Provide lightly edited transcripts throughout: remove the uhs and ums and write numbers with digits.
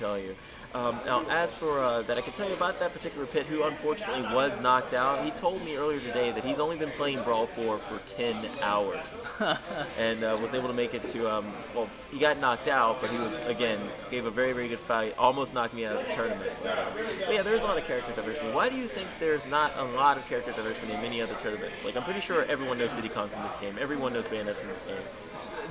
tell you. Now, as for that, I can tell you about that particular Pit, who unfortunately was knocked out. He told me earlier today that he's only been playing Brawl 4 for 10 hours, and was able to make it to. Well, he got knocked out, but he was again gave a very very good fight. Almost knocked me out of the tournament. But yeah, there's a lot of character diversity. Why do you think there's not a lot of character diversity in many other tournaments? Like, I'm pretty sure everyone knows Diddy Kong from this game. Everyone knows Bayonetta from this game.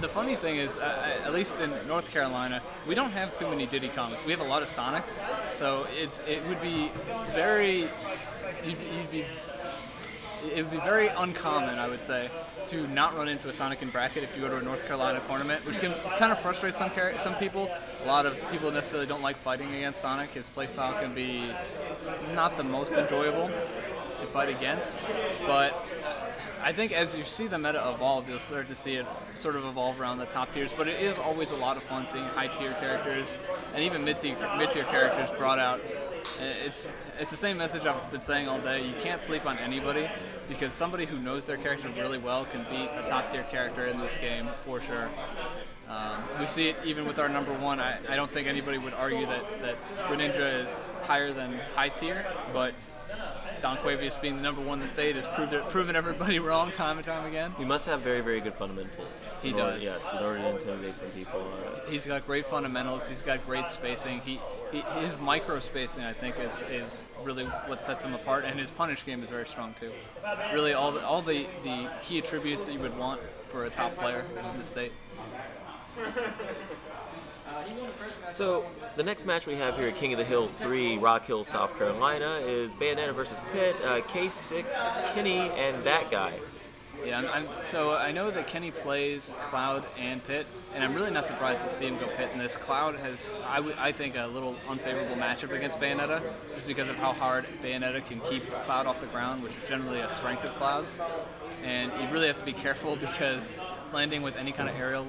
The funny thing is, at least in North Carolina, we don't have too many Diddy Kongs. We have a lot of Sonics, so it would be very it would be very uncommon, I would say, to not run into a Sonic in bracket if you go to a North Carolina tournament, which can kind of frustrate some people. A lot of people necessarily don't like fighting against Sonic. His playstyle can be not the most enjoyable to fight against, but I think as you see the meta evolve, you'll start to see it sort of evolve around the top tiers, but it is always a lot of fun seeing high-tier characters and even mid-tier characters brought out. It's the same message I've been saying all day. You can't sleep on anybody, because somebody who knows their character really well can beat a top-tier character in this game for sure. We see it even with our number one. I don't think anybody would argue that Greninja is higher than high tier, but Don Quavius being the number one in the state has proven everybody wrong time and time again. He must have very, very good fundamentals. He does. Yes, in order to intimidate some people. He's got great fundamentals. He's got great spacing. His micro spacing, I think, is really what sets him apart, and his punish game is very strong too. Really, all the key attributes that you would want for a top player in the state. So, the next match we have here at King of the Hill 3, Rock Hill, South Carolina, is Bayonetta versus Pit, K6, Kenny, and ThatGuy. Yeah, so I know that Kenny plays Cloud and Pit, and I'm really not surprised to see him go Pit in this. Cloud has, I think, a little unfavorable matchup against Bayonetta, just because of how hard Bayonetta can keep Cloud off the ground, which is generally a strength of Cloud's. And you really have to be careful, because landing with any kind of aerial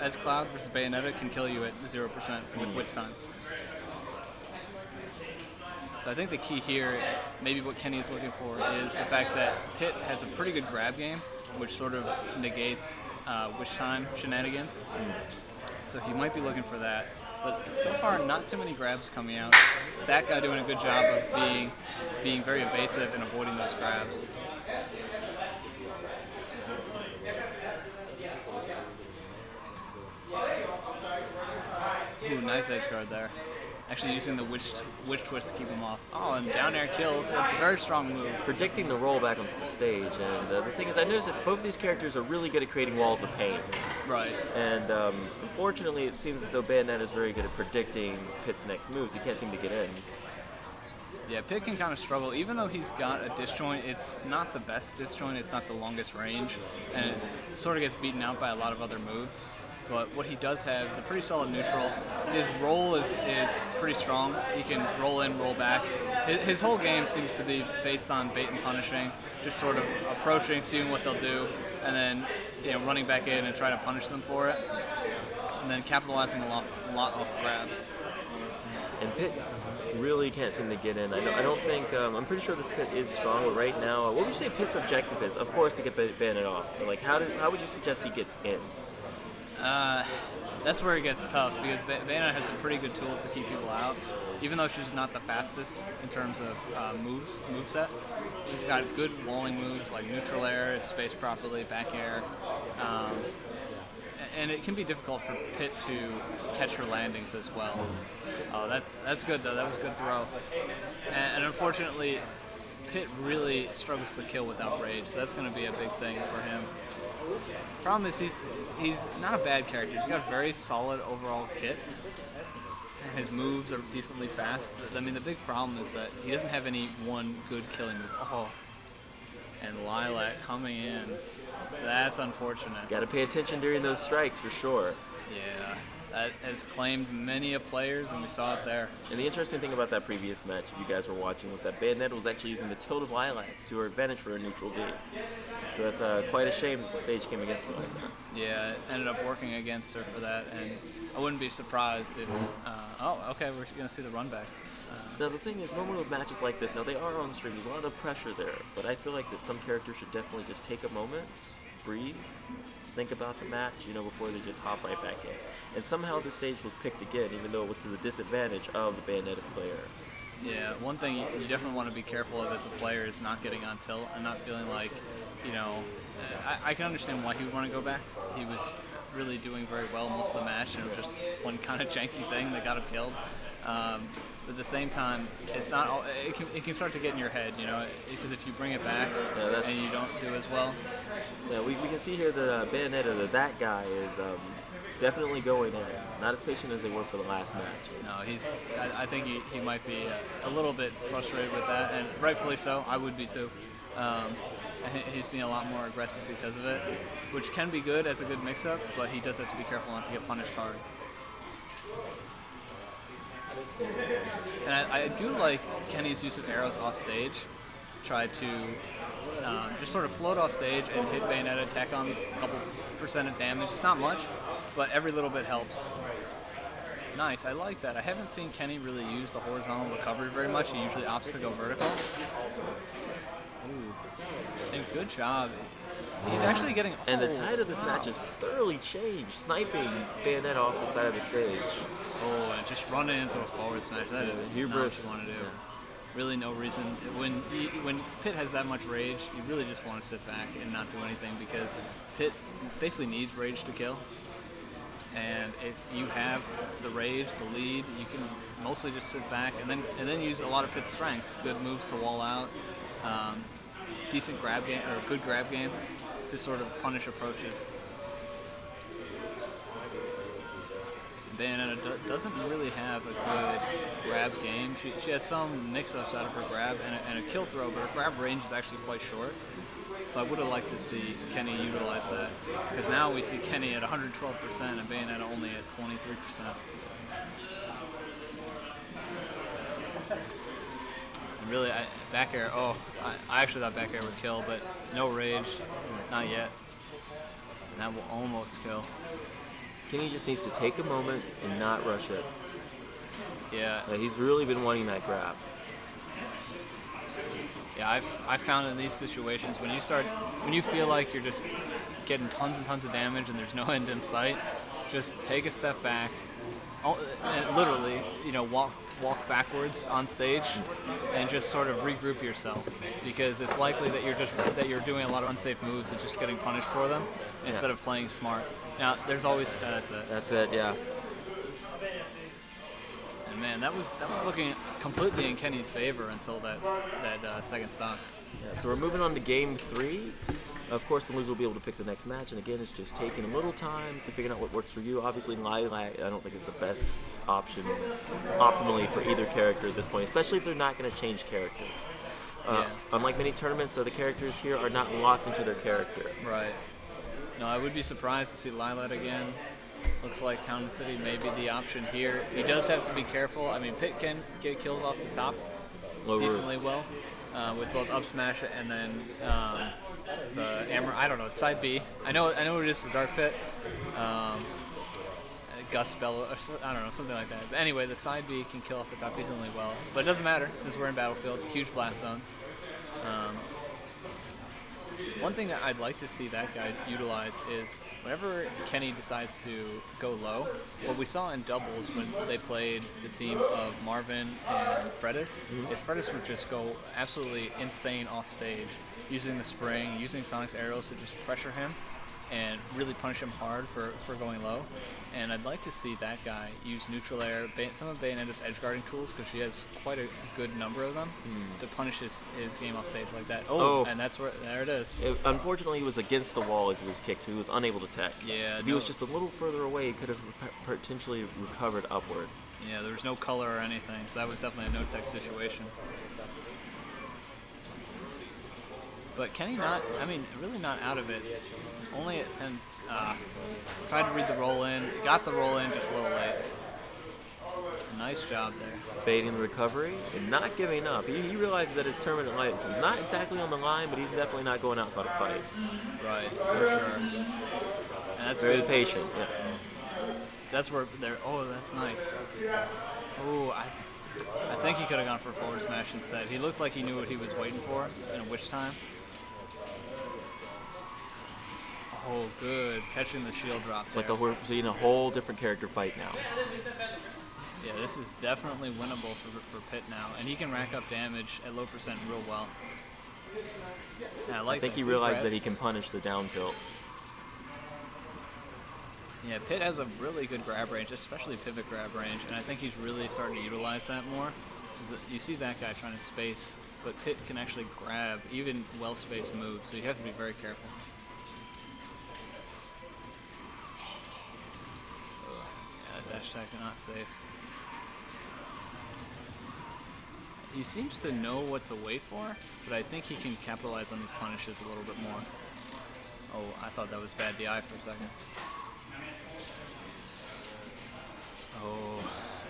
as Cloud versus Bayonetta can kill you at 0% with Witch Time. So I think the key here, maybe what Kenny is looking for, is the fact that Pit has a pretty good grab game, which sort of negates Witch Time shenanigans. So he might be looking for that. But so far, not too many grabs coming out. ThatGuy doing a good job of being very evasive and avoiding those grabs. Ooh, nice edge guard there. Actually using the witch twist to keep him off. Oh, and down air kills. That's a very strong move. Predicting the roll back onto the stage. And the thing is, I noticed that both of these characters are really good at creating walls of pain. Right. And unfortunately, it seems as though Bayonetta is very good at predicting Pit's next moves. He can't seem to get in. Yeah, Pit can kind of struggle. Even though he's got a disjoint, it's not the best disjoint. It's not the longest range. And it sort of gets beaten out by a lot of other moves. But what he does have is a pretty solid neutral. His roll is pretty strong. He can roll in, roll back. His whole game seems to be based on bait and punishing, just sort of approaching, seeing what they'll do, and then running back in and trying to punish them for it, and then capitalizing a lot off grabs. And Pit really can't seem to get in. I don't think, I'm pretty sure this Pit is strong, but right now, what would you say Pit's objective is? Of course, to get Bayonetta off. But like, how would you suggest he gets in? That's where it gets tough, because Bayonetta has some pretty good tools to keep people out. Even though she's not the fastest in terms of moveset, she's got good walling moves like neutral air, spaced properly, back air. And it can be difficult for Pit to catch her landings as well. That's good though, that was a good throw. And unfortunately, Pit really struggles to kill without rage, so that's going to be a big thing for him. Problem is he's not a bad character. He's got a very solid overall kit. His moves are decently fast. I mean, the big problem is that he doesn't have any one good killing move. Oh, and Lilac coming in. That's unfortunate. Got to pay attention during those strikes for sure. Yeah, that has claimed many a players, and we saw it there. And the interesting thing about that previous match, if you guys were watching, was that Bayonetta was actually using the tilt of Lilacs to her advantage for a neutral game. So it's quite a shame that the stage came against her like that. Yeah, it ended up working against her for that, and I wouldn't be surprised if... okay, we're going to see the run back. Now the thing is, normally with matches like this, now they are on stream, there's a lot of pressure there, but I feel like that some characters should definitely just take a moment breathe, think about the match, before they just hop right back in. And somehow the stage was picked again, even though it was to the disadvantage of the Bayonetta player. Yeah, one thing you definitely want to be careful of as a player is not getting on tilt and not feeling like, I can understand why he would want to go back. He was really doing very well most of the match, and it was just one kind of janky thing that got him killed. But at the same time, it's not. It can start to get in your head, because if you bring it back and you don't do as well. Yeah, we can see here that Bayonetta, that guy is definitely going in. Not as patient as they were for the last match. No, I think he might be a little bit frustrated with that, and rightfully so. I would be too. He's being a lot more aggressive because of it, which can be good as a good mix-up, but he does have to be careful not to get punished hard. And I do like Kenny's use of arrows off stage. Try to just sort of float off stage and hit Bayonetta, tack on a couple percent of damage. It's not much, but every little bit helps. Nice, I like that. I haven't seen Kenny really use the horizontal recovery very much. He usually opts to go vertical. Ooh. And good job. He's actually getting... And the tide of this match is thoroughly changed, sniping Bayonetta off the side of the stage. Oh, and just running into a forward smash. That is not what you want to do. Yeah. Really no reason. When Pitt has that much rage, you really just want to sit back and not do anything, because Pitt basically needs rage to kill. And if you have the rage, the lead, you can mostly just sit back and then use a lot of Pitt's strengths. Good moves to wall out, decent grab game, or good grab game to sort of punish approaches. Bayonetta doesn't really have a good grab game. She has some mix-ups out of her grab and a kill throw, but her grab range is actually quite short. So I would have liked to see Kenny utilize that, because now we see Kenny at 112% and Bayonetta only at 23%. And really, back air. Oh, I actually thought back air would kill, but no rage, not yet. And that will almost kill. Kenny just needs to take a moment and not rush it. Yeah. He's really been wanting that grab. Yeah, I've found in these situations, when you feel like you're just getting tons and tons of damage and there's no end in sight, just take a step back, and literally, walk backwards on stage and just sort of regroup yourself, because it's likely that you're doing a lot of unsafe moves and just getting punished for them instead of playing smart. Now, there's always that's it. That's it, yeah. And man, that was looking completely in Kenny's favor until that second stock. Yeah, so we're moving on to game 3. Of course, the loser will be able to pick the next match, and again, it's just taking a little time to figure out what works for you. Obviously, Lilac, I don't think is the best option optimally for either character at this point, especially if they're not going to change characters. Unlike many tournaments, the characters here are not locked into their character. Right. No, I would be surprised to see Lilac again. Looks like Town and City may be the option here. He does have to be careful. I mean, Pitt can get kills off the top decently well, with both up smash and then the Amber. I don't know. It's side B. I know what it is for Dark Pit. Gust Spell, or I don't know, something like that. But anyway, the side B can kill off the top decently well. But it doesn't matter since we're in Battlefield. Huge blast zones. One thing that I'd like to see that guy utilize is whenever Kenny decides to go low, what we saw in doubles when they played the team of Marvin and Fredis, is Fredis would just go absolutely insane off stage, using the spring, using Sonic's arrows to just pressure him and really punish him hard for going low. And I'd like to see that guy use neutral air, some of Bayonetta's edge guarding tools, because she has quite a good number of them, to punish his game off stage like that. And there it is. Unfortunately, he was against the wall as he was kicked, so he was unable to tech. Yeah. If he was just a little further away, he could have potentially recovered upward. Yeah, there was no color or anything, so that was definitely a no-tech situation. But Kenny really not out of it. Only at 10. Tried to read the roll in, got the roll in just a little late. Nice job there. Baiting the recovery and not giving up. He realizes that his tournament life, he's not exactly on the line, but he's definitely not going out without a fight. Right, for sure. And that's very good. Patient, yes. That's where they're. Oh, that's nice. Oh, I think he could have gone for a forward smash instead. He looked like he knew what he was waiting for and which time. Oh, good. Catching the shield drop It's there. like we're seeing a whole different character fight now. Yeah, this is definitely winnable for Pitt now. And he can rack up damage at low percent real well. Yeah, I think he realized that he can punish the down tilt. Yeah, Pitt has a really good grab range, especially pivot grab range, and I think he's really starting to utilize that more. You see that guy trying to space, but Pitt can actually grab even well-spaced moves, so you have to be very careful. Yeah, that dash attack not safe. He seems to know what to wait for, but I think he can capitalize on these punishes a little bit more. Oh, I thought that was bad DI for a second. Oh,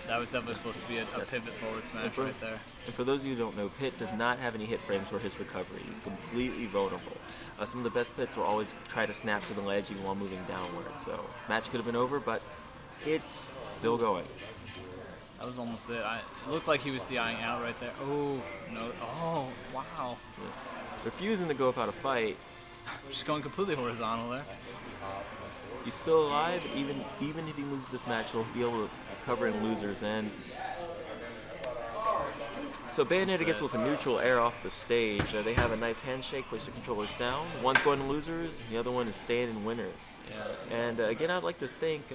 that was definitely supposed to be a pivot forward smash right there. And for those of you who don't know, Pitt does not have any hit frames for his recovery. He's completely vulnerable. Some of the best Pitts will always try to snap to the ledge even while moving downward. So match could have been over, but it's still going. That was almost it. It looked like he was DIing out right there. Oh, no. Oh, wow. Yeah. Refusing to go without a fight. Just going completely horizontal there. He's still alive. Even if he loses this match, he'll be able to cover in losers. And so Bayonetta gets with a neutral air off the stage. They have a nice handshake, place the controllers down. One's going to losers, the other one is staying in winners. Yeah. And again, I'd like to thank